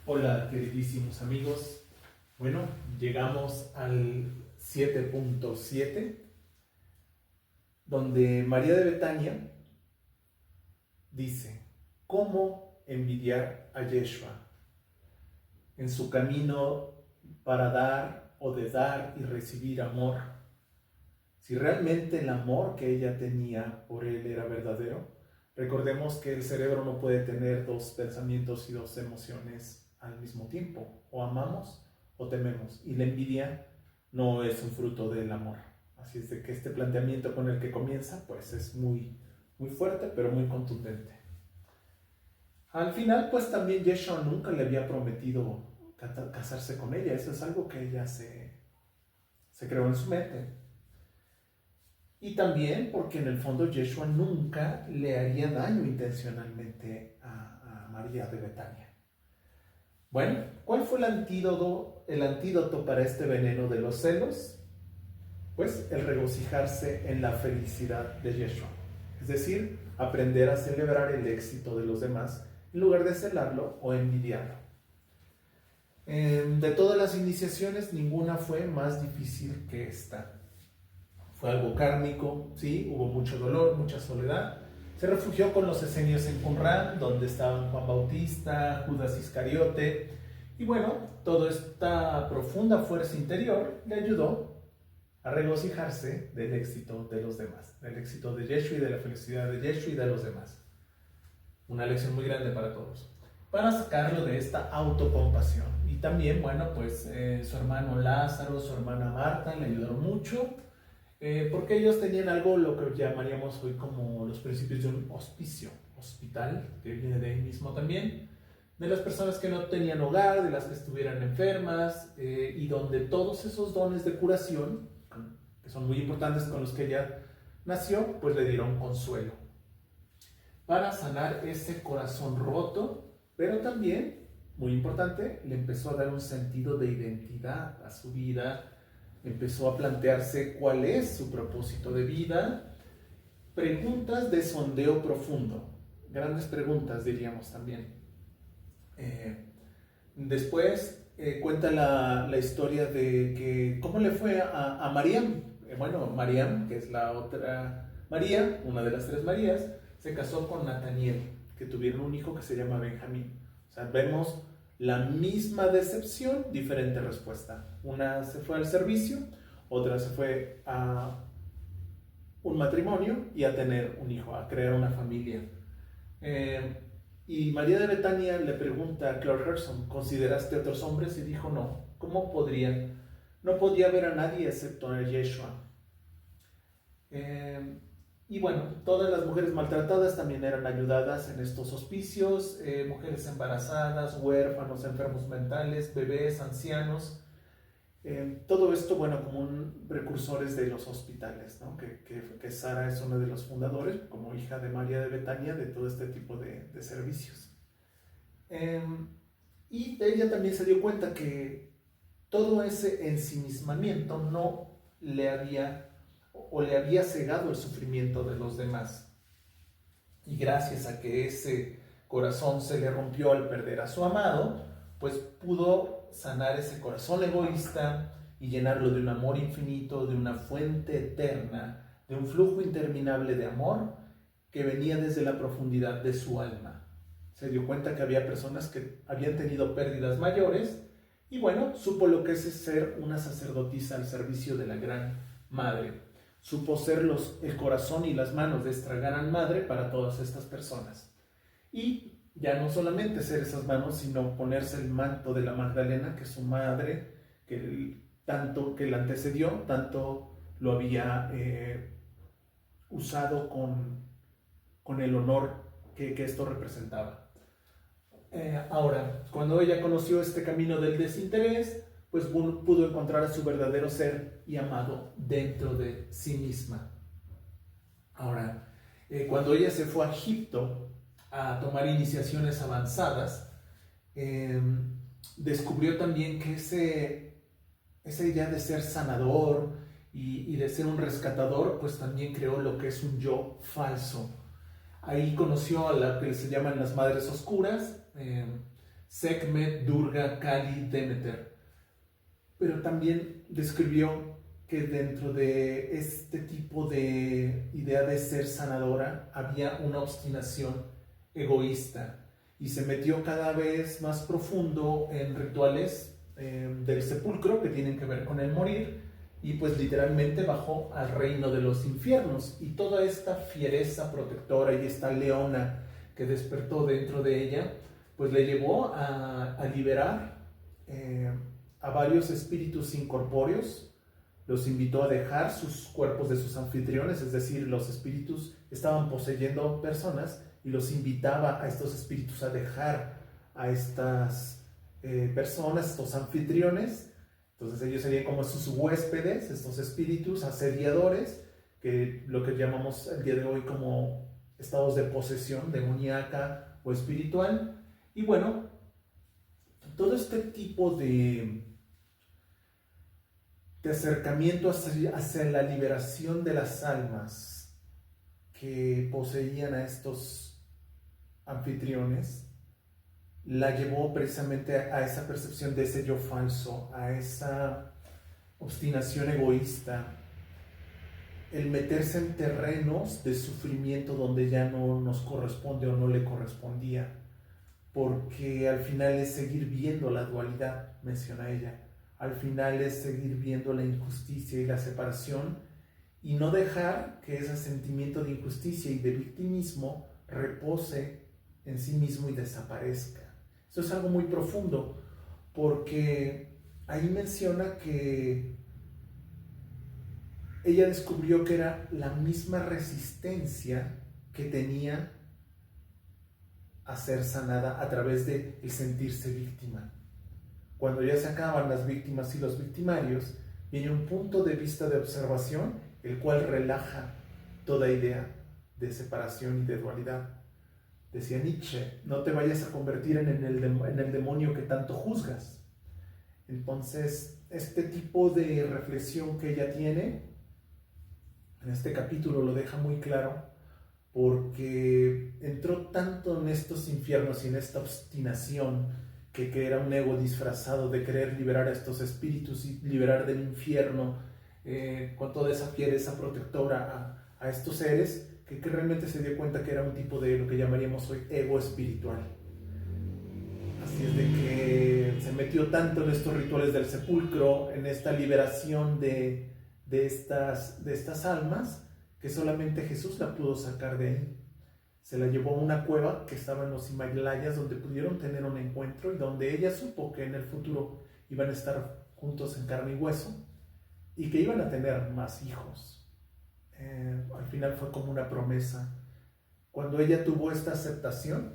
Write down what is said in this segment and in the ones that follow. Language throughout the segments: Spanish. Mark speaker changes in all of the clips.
Speaker 1: Hola, queridísimos amigos. Bueno, llegamos al 7.7, donde María de Betania dice: ¿cómo envidiar a Yeshua en su camino para dar o de dar y recibir amor? Si realmente el amor que ella tenía por él era verdadero, recordemos que el cerebro no puede tener dos pensamientos y dos emociones al mismo tiempo. O amamos o tememos. Y la envidia no es un fruto del amor. Así es de que este planteamiento con el que comienza, pues es muy, muy fuerte, pero muy contundente. Al final, pues también Yeshua nunca le había prometido casarse con ella. Eso es algo que ella se creó en su mente. Y también porque en el fondo Yeshua nunca le haría daño intencionalmente a María de Betania. Bueno, ¿cuál fue el antídoto para este veneno de los celos? Pues el regocijarse en la felicidad de Yeshua. Es decir, aprender a celebrar el éxito de los demás en lugar de celarlo o envidiarlo. De todas las iniciaciones, ninguna fue más difícil que esta. Fue algo kármico, sí, hubo mucho dolor, mucha soledad. Se refugió con los esenios en Qumran, donde estaban Juan Bautista, Judas Iscariote. Y bueno, toda esta profunda fuerza interior le ayudó a regocijarse del éxito de los demás, del éxito de Yeshua y de la felicidad de Yeshua y de los demás. Una lección muy grande para todos, para sacarlo de esta autocompasión. Y también, bueno, pues su hermano Lázaro, su hermana Marta le ayudaron mucho, porque ellos tenían algo, lo que llamaríamos hoy como los principios de un hospital, que viene de ahí mismo también, de las personas que no tenían hogar, de las que estuvieran enfermas, y donde todos esos dones de curación, que son muy importantes, con los que ella nació, pues le dieron consuelo para sanar ese corazón roto, pero también, muy importante, le empezó a dar un sentido de identidad a su vida. Empezó a plantearse cuál es su propósito de vida. Preguntas de sondeo profundo. Grandes preguntas, diríamos también. Después cuenta la historia de que cómo le fue a Mariam. Bueno, Mariam, que es la otra María, una de las tres Marías, se casó con Nataniel, que tuvieron un hijo que se llama Benjamín. O sea, vemos la misma decepción, diferente respuesta. Una se fue al servicio, otra se fue a un matrimonio y a tener un hijo, a crear una familia. Y María de Betania le pregunta a Clark Herson: ¿consideraste otros hombres? Y dijo: no. ¿Cómo podría? No podía ver a nadie excepto a Yeshua. Y bueno, todas las mujeres maltratadas también eran ayudadas en estos hospicios, mujeres embarazadas, huérfanos, enfermos mentales, bebés, ancianos. Todo esto, bueno, como precursores de los hospitales, ¿no? Que Sara es una de los fundadores, como hija de María de Betania, de todo este tipo de servicios. Y ella también se dio cuenta que todo ese ensimismamiento no le había cegado el sufrimiento de los demás. Y gracias a que ese corazón se le rompió al perder a su amado, pues pudo sanar ese corazón egoísta y llenarlo de un amor infinito, de una fuente eterna, de un flujo interminable de amor que venía desde la profundidad de su alma. Se dio cuenta que había personas que habían tenido pérdidas mayores y bueno, supo lo que es ser una sacerdotisa al servicio de la gran madre. Supo ser el corazón y las manos de esta gran madre para todas estas personas. Y ya no solamente ser esas manos, sino ponerse el manto de la Magdalena, que su madre, que la antecedió, tanto lo había usado con el honor que esto representaba. Ahora, cuando ella conoció este camino del desinterés, pues pudo encontrar a su verdadero ser y amado dentro de sí misma. Ahora, cuando ella se fue a Egipto a tomar iniciaciones avanzadas, descubrió también que esa idea de ser sanador y de ser un rescatador, pues también creó lo que es un yo falso. Ahí conoció a la que se llaman las madres oscuras, Sekhmet, Durga, Kali, Demeter. Pero también describió que dentro de este tipo de idea de ser sanadora había una obstinación egoísta y se metió cada vez más profundo en rituales del sepulcro que tienen que ver con el morir, y pues literalmente bajó al reino de los infiernos, y toda esta fiereza protectora y esta leona que despertó dentro de ella pues le llevó a liberar a varios espíritus incorpóreos. Los invitó a dejar sus cuerpos de sus anfitriones, es decir, los espíritus estaban poseyendo personas y los invitaba a estos espíritus a dejar a estas personas, estos anfitriones. Entonces ellos serían como sus huéspedes, estos espíritus asediadores, que lo que llamamos el día de hoy como estados de posesión demoníaca o espiritual. Y bueno, todo este tipo de acercamiento hacia la liberación de las almas que poseían a estos anfitriones, la llevó precisamente a esa percepción de ese yo falso, a esa obstinación egoísta, el meterse en terrenos de sufrimiento donde ya no nos corresponde o no le correspondía, porque al final es seguir viendo la dualidad, menciona ella. Al final es seguir viendo la injusticia y la separación, y no dejar que ese sentimiento de injusticia y de victimismo repose en sí mismo y desaparezca. Esto es algo muy profundo, porque ahí menciona que ella descubrió que era la misma resistencia que tenía a ser sanada a través de el sentirse víctima. Cuando ya se acaban las víctimas y los victimarios, viene un punto de vista de observación, el cual relaja toda idea de separación y de dualidad. Decía Nietzsche, no te vayas a convertir en el demonio que tanto juzgas. Entonces, este tipo de reflexión que ella tiene, en este capítulo lo deja muy claro, porque entró tanto en estos infiernos y en esta obstinación, que era un ego disfrazado de querer liberar a estos espíritus y liberar del infierno, con toda esa fiereza protectora a estos seres, que realmente se dio cuenta que era un tipo de lo que llamaríamos hoy ego espiritual. Así es de que se metió tanto en estos rituales del sepulcro, en esta liberación de estas almas, que solamente Jesús la pudo sacar de ahí. Se la llevó a una cueva que estaba en los Himalayas, donde pudieron tener un encuentro y donde ella supo que en el futuro iban a estar juntos en carne y hueso y que iban a tener más hijos. Al final fue como una promesa. Cuando ella tuvo esta aceptación,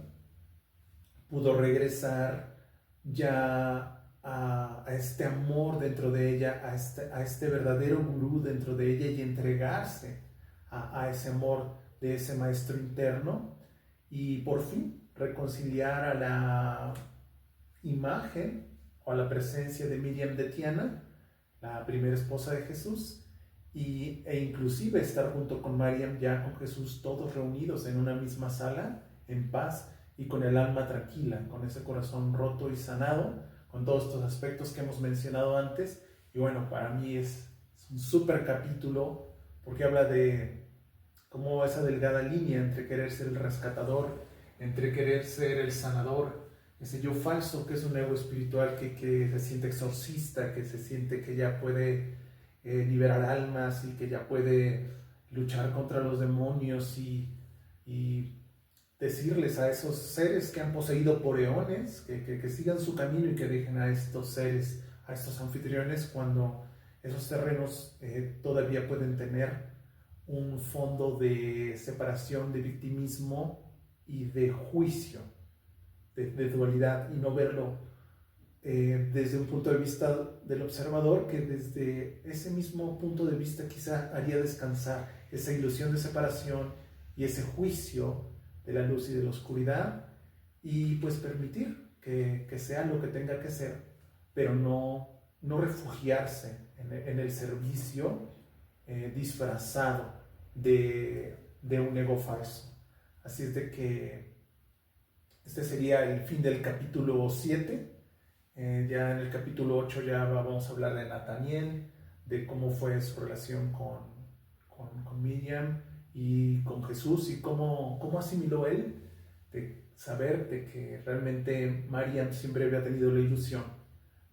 Speaker 1: pudo regresar ya a este amor dentro de ella, a este verdadero gurú dentro de ella, y entregarse a ese amor de ese maestro interno, y por fin reconciliar a la imagen o a la presencia de Miriam de Tiana, la primera esposa de Jesús, e inclusive estar junto con Mariam, ya con Jesús, todos reunidos en una misma sala, en paz y con el alma tranquila, con ese corazón roto y sanado, con todos estos aspectos que hemos mencionado antes. Y bueno, para mí es un súper capítulo, porque habla de cómo esa delgada línea entre querer ser el rescatador, entre querer ser el sanador, ese yo falso que es un ego espiritual que se siente exorcista, que se siente que ya puede liberar almas y que ya puede luchar contra los demonios y decirles a esos seres que han poseído por eones que sigan su camino y que dejen a estos seres, a estos anfitriones, cuando esos terrenos todavía pueden tener un fondo de separación, de victimismo y de juicio, de dualidad, y no verlo desde un punto de vista del observador, que desde ese mismo punto de vista quizá haría descansar esa ilusión de separación y ese juicio de la luz y de la oscuridad, y pues permitir que sea lo que tenga que ser, pero no refugiarse en el servicio disfrazado de un ego falso. Así es de que Este sería el fin del capítulo 7. Ya en el capítulo 8 ya vamos a hablar de Nataniel, de cómo fue su relación con Miriam y con Jesús y cómo asimiló él de saber de que realmente Mariam siempre había tenido la ilusión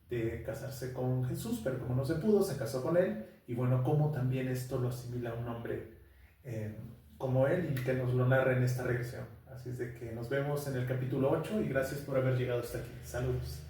Speaker 1: de casarse con Jesús, pero como no se pudo, se casó con él. Y bueno, cómo también esto lo asimila un hombre como él y que nos lo narra en esta regresión. Así es de que nos vemos en el capítulo 8 y gracias por haber llegado hasta aquí. Saludos.